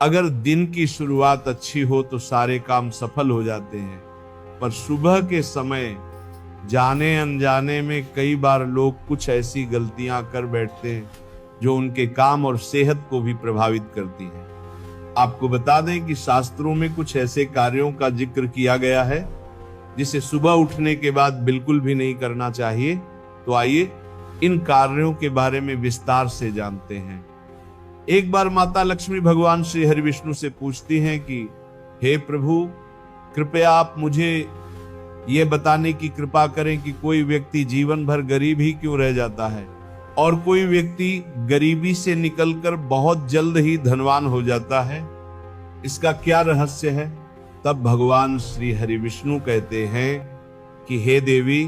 अगर दिन की शुरुआत अच्छी हो तो सारे काम सफल हो जाते हैं, पर सुबह के समय जाने अनजाने में कई बार लोग कुछ ऐसी गलतियां कर बैठते हैं जो उनके काम और सेहत को भी प्रभावित करती हैं। आपको बता दें कि शास्त्रों में कुछ ऐसे कार्यों का जिक्र किया गया है जिसे सुबह उठने के बाद बिल्कुल भी नहीं करना चाहिए। तो आइए इन कार्यों के बारे में विस्तार से जानते हैं। एक बार माता लक्ष्मी भगवान श्री हरि विष्णु से पूछती हैं कि हे प्रभु, कृपया आप मुझे ये बताने की कृपा करें कि कोई व्यक्ति जीवन भर गरीब ही क्यों रह जाता है और कोई व्यक्ति गरीबी से निकलकर बहुत जल्द ही धनवान हो जाता है, इसका क्या रहस्य है? तब भगवान श्री हरि विष्णु कहते हैं कि हे देवी,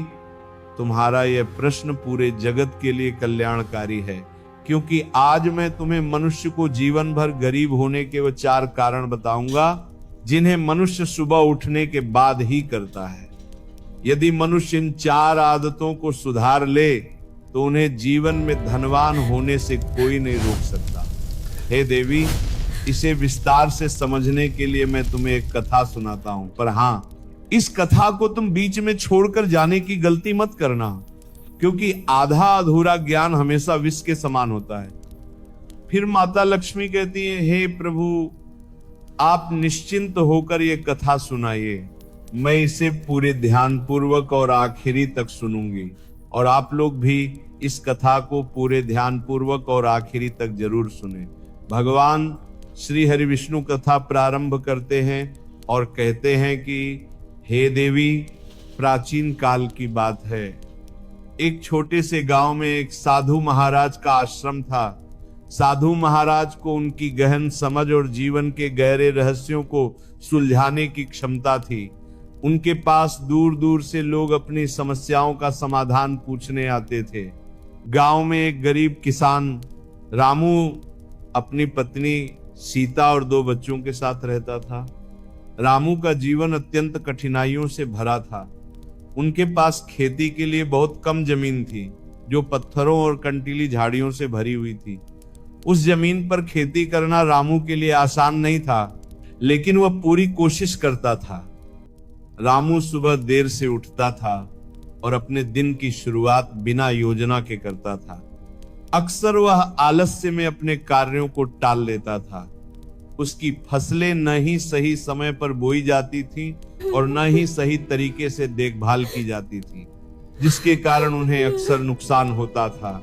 तुम्हारा यह प्रश्न पूरे जगत के लिए कल्याणकारी है, क्योंकि आज मैं तुम्हें मनुष्य को जीवन भर गरीब होने के वो 4 कारण बताऊंगा जिन्हें मनुष्य सुबह उठने के बाद ही करता है। यदि मनुष्य इन 4 आदतों को सुधार ले तो उन्हें जीवन में धनवान होने से कोई नहीं रोक सकता। हे देवी, इसे विस्तार से समझने के लिए मैं तुम्हें एक कथा सुनाता हूं, पर हाँ, इस कथा को तुम बीच में छोड़कर जाने की गलती मत करना, क्योंकि आधा अधूरा ज्ञान हमेशा विष के समान होता है। फिर माता लक्ष्मी कहती है, हे प्रभु, आप निश्चिंत होकर ये कथा सुनाइए, मैं इसे पूरे ध्यान पूर्वक और आखिरी तक सुनूंगी, और आप लोग भी इस कथा को पूरे ध्यान पूर्वक और आखिरी तक जरूर सुने। भगवान श्री हरि विष्णु कथा प्रारंभ करते हैं और कहते हैं कि हे देवी, प्राचीन काल की बात है। एक छोटे से गांव में एक साधु महाराज का आश्रम था। साधु महाराज को उनकी गहन समझ और जीवन के गहरे रहस्यों को सुलझाने की क्षमता थी। उनके पास दूर दूर से लोग अपनी समस्याओं का समाधान पूछने आते थे। गांव में एक गरीब किसान रामू अपनी पत्नी सीता और 2 बच्चों के साथ रहता था। रामू का जीवन अत्यंत कठिनाइयों से भरा था। उनके पास खेती के लिए बहुत कम जमीन थी, जो पत्थरों और कंटीली झाड़ियों से भरी हुई थी। उस जमीन पर खेती करना रामू के लिए आसान नहीं था, लेकिन वह पूरी कोशिश करता था। रामू सुबह देर से उठता था और अपने दिन की शुरुआत बिना योजना के करता था। अक्सर वह आलस्य में अपने कार्यों को टाल लेता था। उसकी फसलें न ही सही समय पर बोई जाती थी और न ही सही तरीके से देखभाल की जाती थी, जिसके कारण उन्हें अक्सर नुकसान होता था।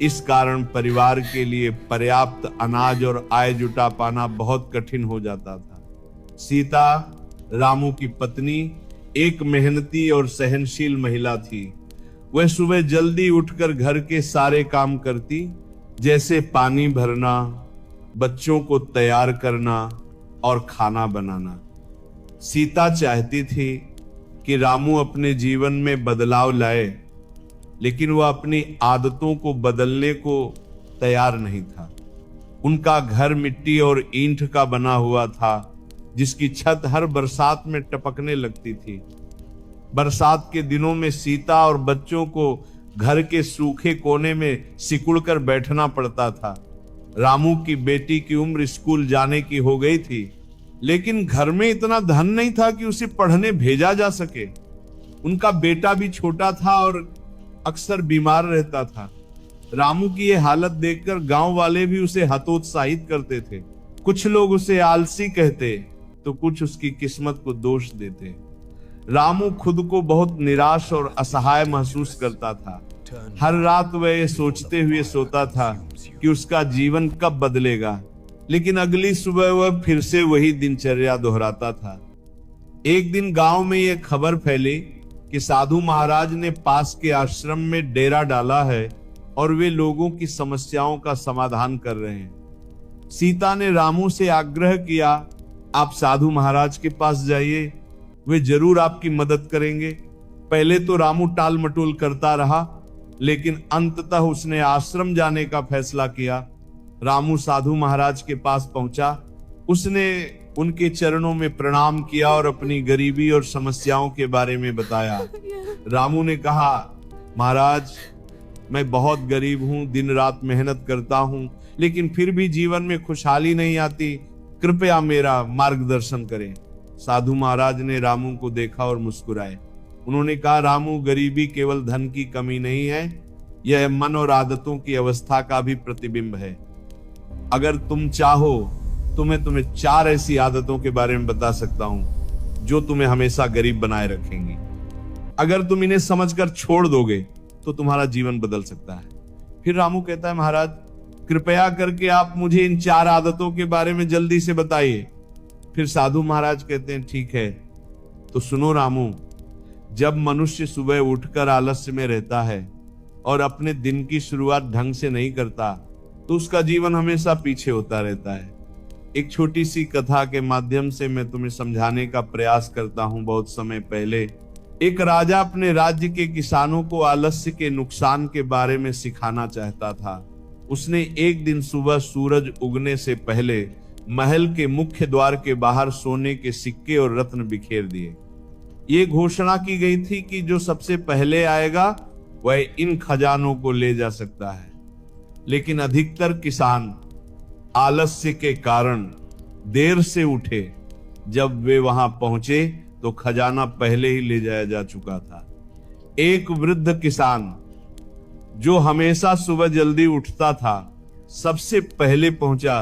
इस कारण परिवार के लिए पर्याप्त अनाज और आय जुटा पाना बहुत कठिन हो जाता था। सीता, रामू की पत्नी, एक मेहनती और सहनशील महिला थी। वह सुबह जल्दी उठकर घर के सारे काम करती, जैसे पानी भरना, बच्चों को तैयार करना और खाना बनाना। सीता चाहती थी कि रामू अपने जीवन में बदलाव लाए, लेकिन वह अपनी आदतों को बदलने को तैयार नहीं था। उनका घर मिट्टी और ईंट का बना हुआ था, जिसकी छत हर बरसात में टपकने लगती थी। बरसात के दिनों में सीता और बच्चों को घर के सूखे कोने में सिकुड़कर बैठना पड़ता था। रामू की बेटी की उम्र स्कूल जाने की हो गई थी, लेकिन घर में इतना धन नहीं था कि उसे पढ़ने भेजा जा सके। उनका बेटा भी छोटा था और अक्सर बीमार रहता था। रामू की यह हालत देखकर गांव वाले भी उसे हतोत्साहित करते थे। कुछ लोग उसे आलसी कहते तो कुछ उसकी किस्मत को दोष देते। रामू खुद को बहुत निराश और असहाय महसूस करता था। हर रात वह ये सोचते हुए सोता था कि उसका जीवन कब बदलेगा, लेकिन अगली सुबह वह फिर से वही दिनचर्या दोहराता था। एक दिन गांव में यह खबर फैली कि साधु महाराज ने पास के आश्रम में डेरा डाला है और वे लोगों की समस्याओं का समाधान कर रहे हैं। सीता ने रामू से आग्रह किया, आप साधु महाराज के पास जाइए, वे जरूर आपकी मदद करेंगे। पहले तो रामू टाल मटोल करता रहा, लेकिन अंततः उसने आश्रम जाने का फैसला किया। रामू साधु महाराज के पास पहुंचा। उसने उनके चरणों में प्रणाम किया और अपनी गरीबी और समस्याओं के बारे में बताया। रामू ने कहा, महाराज, मैं बहुत गरीब हूं, दिन रात मेहनत करता हूं, लेकिन फिर भी जीवन में खुशहाली नहीं आती। कृपया मेरा मार्गदर्शन करें। साधु महाराज ने रामू को देखा और मुस्कुराए। उन्होंने कहा, रामू, गरीबी केवल धन की कमी नहीं है, यह मन और आदतों की अवस्था का भी प्रतिबिंब है। अगर तुम चाहो तो मैं तुम्हें 4 ऐसी आदतों के बारे में बता सकता हूं जो तुम्हें हमेशा गरीब बनाए रखेंगी। अगर तुम इन्हें समझकर छोड़ दोगे तो तुम्हारा जीवन बदल सकता है। फिर रामू कहता है, महाराज, कृपया करके आप मुझे इन 4 आदतों के बारे में जल्दी से बताइए। फिर साधु महाराज कहते हैं, ठीक है, तो सुनो रामू, जब मनुष्य सुबह उठकर आलस्य में रहता है और अपने दिन की शुरुआत ढंग से नहीं करता तो उसका जीवन हमेशा पीछे होता रहता है। एक छोटी सी कथा के माध्यम से मैं तुम्हें समझाने का प्रयास करता हूं। बहुत समय पहले एक राजा अपने राज्य के किसानों को आलस्य के नुकसान के बारे में सिखाना चाहता था। उसने एक दिन सुबह सूरज उगने से पहले महल के मुख्य द्वार के बाहर सोने के सिक्के और रत्न बिखेर दिए। ये घोषणा की गई थी कि जो सबसे पहले आएगा वह इन खजानों को ले जा सकता है। लेकिन अधिकतर किसान आलस्य के कारण देर से उठे। जब वे वहां पहुंचे तो खजाना पहले ही ले जाया जा चुका था। एक वृद्ध किसान जो हमेशा सुबह जल्दी उठता था, सबसे पहले पहुंचा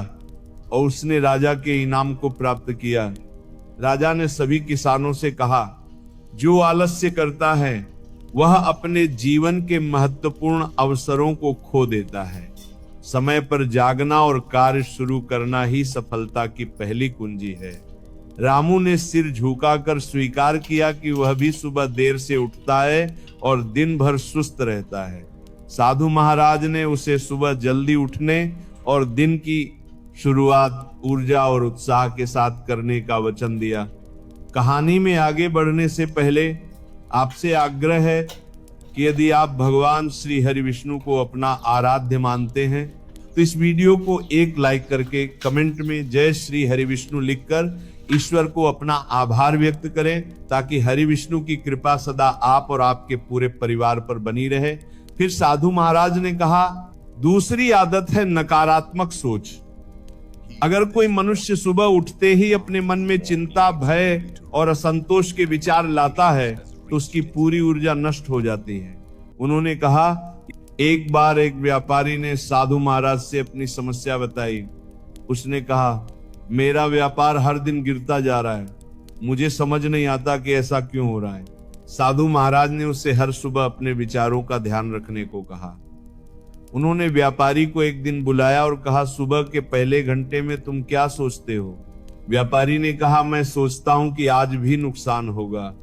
और उसने राजा के इनाम को प्राप्त किया। राजा ने सभी किसानों से कहा, जो आलस्य करता है वह अपने जीवन के महत्वपूर्ण अवसरों को खो देता है। समय पर जागना और कार्य शुरू करना ही सफलता की पहली कुंजी है। रामू ने सिर झुकाकर स्वीकार किया कि वह भी सुबह देर से उठता है और दिन भर सुस्त रहता है। साधु महाराज ने उसे सुबह जल्दी उठने और दिन की शुरुआत ऊर्जा और उत्साह के साथ करने का वचन दिया। कहानी में आगे बढ़ने से पहले आपसे आग्रह है कि यदि आप भगवान श्री हरि विष्णु को अपना आराध्य मानते हैं तो इस वीडियो को एक लाइक करके कमेंट में जय श्री हरि विष्णु लिखकर ईश्वर को अपना आभार व्यक्त करें, ताकि हरि विष्णु की कृपा सदा आप और आपके पूरे परिवार पर बनी रहे। फिर साधु महाराज ने कहा, दूसरी आदत है नकारात्मक सोच। अगर कोई मनुष्य सुबह उठते ही अपने मन में चिंता, भय और असंतोष के विचार लाता है तो उसकी पूरी ऊर्जा नष्ट हो जाती है। उन्होंने कहा, एक बार एक व्यापारी ने साधु महाराज से अपनी समस्या बताई। उसने कहा, मेरा व्यापार हर दिन गिरता जा रहा है, मुझे समझ नहीं आता कि ऐसा क्यों हो रहा है। साधु महाराज ने उसे हर सुबह अपने विचारों का ध्यान रखने को कहा। उन्होंने व्यापारी को एक दिन बुलाया और कहा, सुबह के पहले घंटे में तुम क्या सोचते हो? व्यापारी ने कहा, मैं सोचता हूं कि आज भी नुकसान होगा।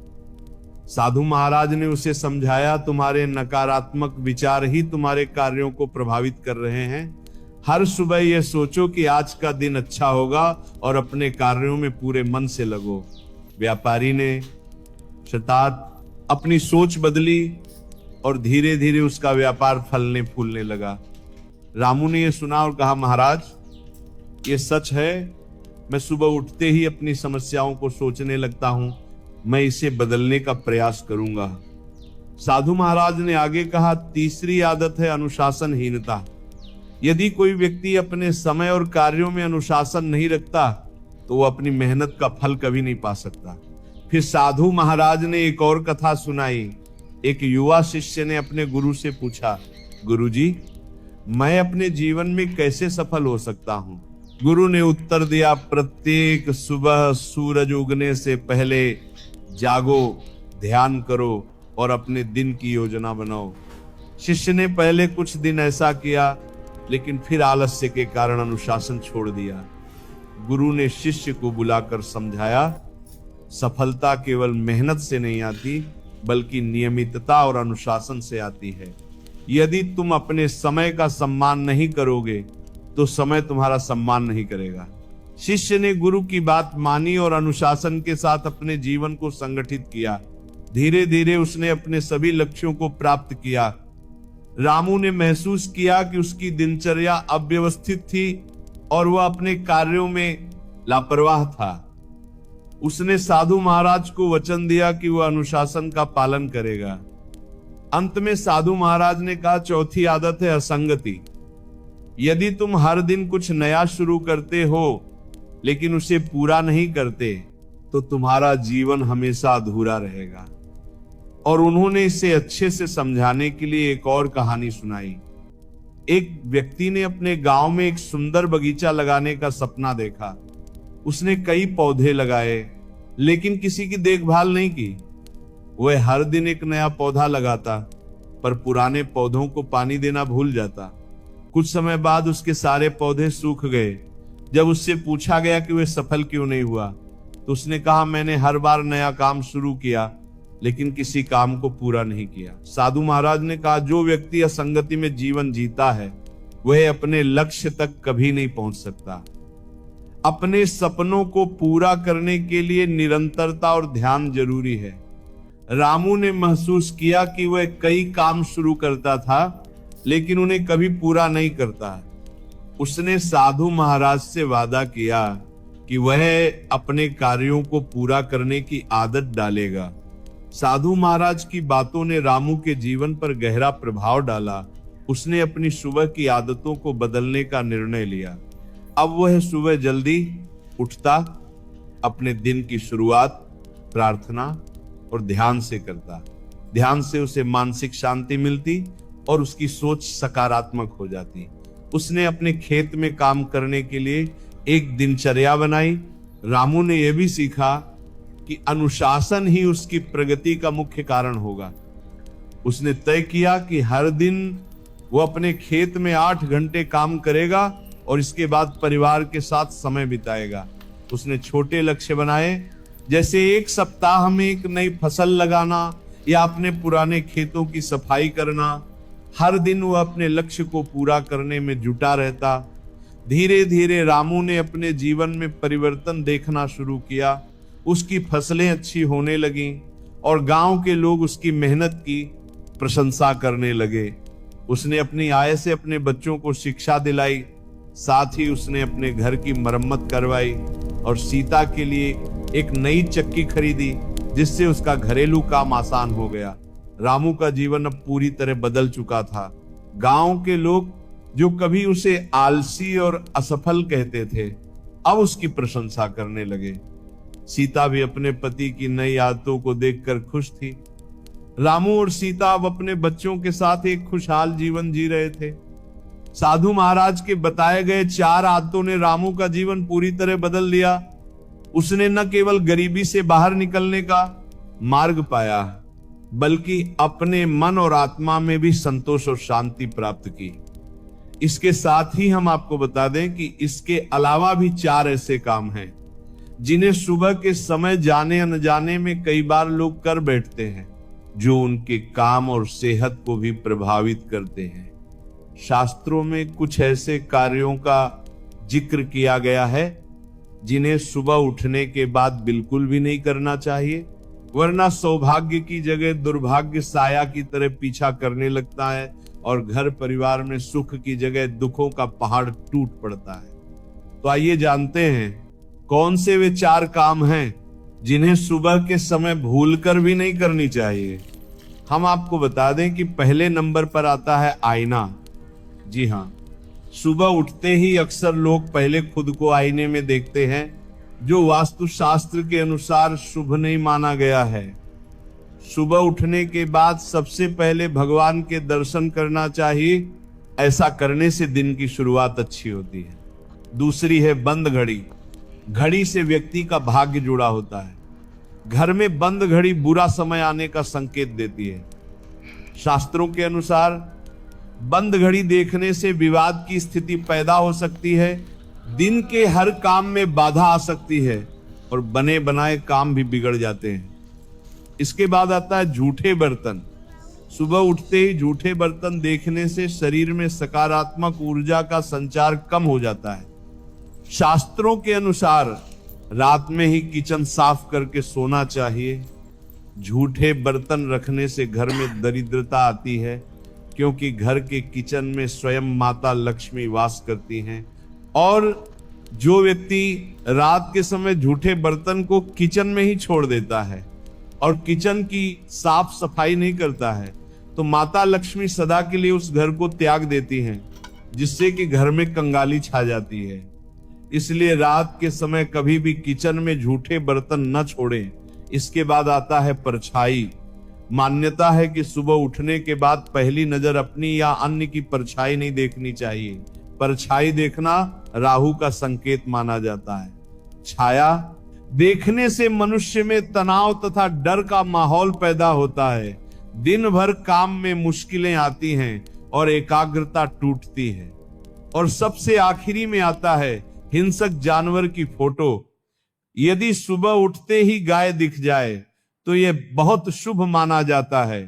साधु महाराज ने उसे समझाया, तुम्हारे नकारात्मक विचार ही तुम्हारे कार्यों को प्रभावित कर रहे हैं। हर सुबह यह सोचो कि आज का दिन अच्छा होगा और अपने कार्यों में पूरे मन से लगो। व्यापारी ने शतात अपनी सोच बदली और धीरे धीरे उसका व्यापार फलने फूलने लगा। रामू ने यह सुना और कहा, महाराज, ये सच है, मैं सुबह उठते ही अपनी समस्याओं को सोचने लगता हूं, मैं इसे बदलने का प्रयास करूंगा। साधु महाराज ने आगे कहा, तीसरी आदत है अनुशासनहीनता। यदि कोई व्यक्ति अपने समय और कार्यों में अनुशासन नहीं रखता तो वो अपनी मेहनत का फल कभी नहीं पा सकता। फिर साधु महाराज ने एक और कथा सुनाई। एक युवा शिष्य ने अपने गुरु से पूछा, गुरुजी, मैं अपने जीवन में कैसे सफल हो सकता हूं? गुरु ने उत्तर दिया, प्रत्येक सुबह सूरज उगने से पहले जागो, ध्यान करो और अपने दिन की योजना बनाओ। शिष्य ने पहले कुछ दिन ऐसा किया, लेकिन फिर आलस्य के कारण अनुशासन छोड़ दिया। गुरु ने शिष्य को बुलाकर समझाया, सफलता केवल मेहनत से नहीं आती, बल्कि नियमितता और अनुशासन से आती है। यदि तुम अपने समय का सम्मान नहीं करोगे तो समय तुम्हारा सम्मान नहीं करेगा। शिष्य ने गुरु की बात मानी और अनुशासन के साथ अपने जीवन को संगठित किया। धीरे धीरे उसने अपने सभी लक्ष्यों को प्राप्त किया। रामू ने महसूस किया कि उसकी दिनचर्या अव्यवस्थित थी और वह अपने कार्यों में लापरवाह था। उसने साधु महाराज को वचन दिया कि वह अनुशासन का पालन करेगा। अंत में साधु महाराज ने कहा, चौथी आदत है असंगति। यदि तुम हर दिन कुछ नया शुरू करते हो लेकिन उसे पूरा नहीं करते तो तुम्हारा जीवन हमेशा अधूरा रहेगा। और उन्होंने इसे अच्छे से समझाने के लिए एक और कहानी सुनाई। एक व्यक्ति ने अपने गांव में एक सुंदर बगीचा लगाने का सपना देखा। उसने कई पौधे लगाए लेकिन किसी की देखभाल नहीं की। वह हर दिन एक नया पौधा लगाता पर पुराने पौधों को पानी देना भूल जाता। कुछ समय बाद उसके सारे पौधे सूख गए। जब उससे पूछा गया कि वह सफल क्यों नहीं हुआ तो उसने कहा, मैंने हर बार नया काम शुरू किया लेकिन किसी काम को पूरा नहीं किया। साधु महाराज ने कहा, जो व्यक्ति असंगति में जीवन जीता है वह अपने लक्ष्य तक कभी नहीं पहुंच सकता। अपने सपनों को पूरा करने के लिए निरंतरता और ध्यान जरूरी है। रामू ने महसूस किया कि वह कई काम शुरू करता था लेकिन उन्हें कभी पूरा नहीं करता। उसने साधु महाराज से वादा किया कि वह अपने कार्यों को पूरा करने की आदत डालेगा। साधु महाराज की बातों ने रामू के जीवन पर गहरा प्रभाव डाला। उसने अपनी सुबह की आदतों को बदलने का निर्णय लिया। अब वह सुबह जल्दी उठता, अपने दिन की शुरुआत प्रार्थना और ध्यान से करता। ध्यान से उसे मानसिक शांति मिलती और उसकी सोच सकारात्मक हो जाती। उसने अपने खेत में काम करने के लिए एक दिनचर्या बनाई। रामू ने यह भी सीखा कि अनुशासन ही उसकी प्रगति का मुख्य कारण होगा। उसने तय किया कि हर दिन वो अपने खेत में 8 घंटे काम करेगा और इसके बाद परिवार के साथ समय बिताएगा। उसने छोटे लक्ष्य बनाए, जैसे एक सप्ताह में एक नई फसल लगाना या अपने पुराने खेतों की सफाई करना। हर दिन वह अपने लक्ष्य को पूरा करने में जुटा रहता। धीरे धीरे रामू ने अपने जीवन में परिवर्तन देखना शुरू किया। उसकी फसलें अच्छी होने लगीं और गांव के लोग उसकी मेहनत की प्रशंसा करने लगे। उसने अपनी आय से अपने बच्चों को शिक्षा दिलाई। साथ ही उसने अपने घर की मरम्मत करवाई और सीता के लिए एक नई चक्की खरीदी, जिससे उसका घरेलू काम आसान हो गया। रामू का जीवन अब पूरी तरह बदल चुका था। गांव के लोग जो कभी उसे आलसी और असफल कहते थे, अब उसकी प्रशंसा करने लगे। सीता भी अपने पति की नई आदतों को देखकर खुश थी। रामू और सीता अब अपने बच्चों के साथ एक खुशहाल जीवन जी रहे थे। साधु महाराज के बताए गए 4 आदतों ने रामू का जीवन पूरी तरह बदल दिया। उसने न केवल गरीबी से बाहर निकलने का मार्ग पाया, बल्कि अपने मन और आत्मा में भी संतोष और शांति प्राप्त की। इसके साथ ही हम आपको बता दें कि इसके अलावा भी 4 ऐसे काम हैं जिन्हें सुबह के समय जाने अनजाने में कई बार लोग कर बैठते हैं, जो उनके काम और सेहत को भी प्रभावित करते हैं। शास्त्रों में कुछ ऐसे कार्यों का जिक्र किया गया है जिन्हें सुबह उठने के बाद बिल्कुल भी नहीं करना चाहिए, वरना सौभाग्य की जगह दुर्भाग्य साया की तरह पीछा करने लगता है और घर परिवार में सुख की जगह दुखों का पहाड़ टूट पड़ता है। तो आइए जानते हैं कौन से वे 4 काम हैं जिन्हें सुबह के समय भूलकर भी नहीं करनी चाहिए। हम आपको बता दें कि पहले नंबर पर आता है आईना। जी हाँ, सुबह उठते ही अक्सर लोग पहले खुद को आईने में देखते हैं, जो वास्तुशास्त्र के अनुसार शुभ नहीं माना गया है। सुबह उठने के बाद सबसे पहले भगवान के दर्शन करना चाहिए। ऐसा करने से दिन की शुरुआत अच्छी होती है। दूसरी है बंद घड़ी। घड़ी से व्यक्ति का भाग्य जुड़ा होता है। घर में बंद घड़ी बुरा समय आने का संकेत देती है। शास्त्रों के अनुसार बंद घड़ी देखने से विवाद की स्थिति पैदा हो सकती है, दिन के हर काम में बाधा आ सकती है और बने बनाए काम भी बिगड़ जाते हैं। इसके बाद आता है झूठे बर्तन। सुबह उठते ही झूठे बर्तन देखने से शरीर में सकारात्मक ऊर्जा का संचार कम हो जाता है। शास्त्रों के अनुसार रात में ही किचन साफ करके सोना चाहिए। झूठे बर्तन रखने से घर में दरिद्रता आती है, क्योंकि घर के किचन में स्वयं माता लक्ष्मी वास करती हैं। और जो व्यक्ति रात के समय झूठे बर्तन को किचन में ही छोड़ देता है और किचन की साफ सफाई नहीं करता है, तो माता लक्ष्मी सदा के लिए उस घर को त्याग देती हैं, जिससे कि घर में कंगाली छा जाती है। इसलिए रात के समय कभी भी किचन में झूठे बर्तन न छोड़ें। इसके बाद आता है परछाई। मान्यता है कि सुबह उठने के बाद पहली नजर अपनी या अन्य की परछाई नहीं देखनी चाहिए। परछाई देखना राहु का संकेत माना जाता है। छाया देखने से मनुष्य में तनाव तथा डर का माहौल पैदा होता है। दिन भर काम में मुश्किलें आती हैं और एकाग्रता टूटती है। और सबसे आखिरी में आता है हिंसक जानवर की फोटो। यदि सुबह उठते ही गाय दिख जाए तो यह बहुत शुभ माना जाता है।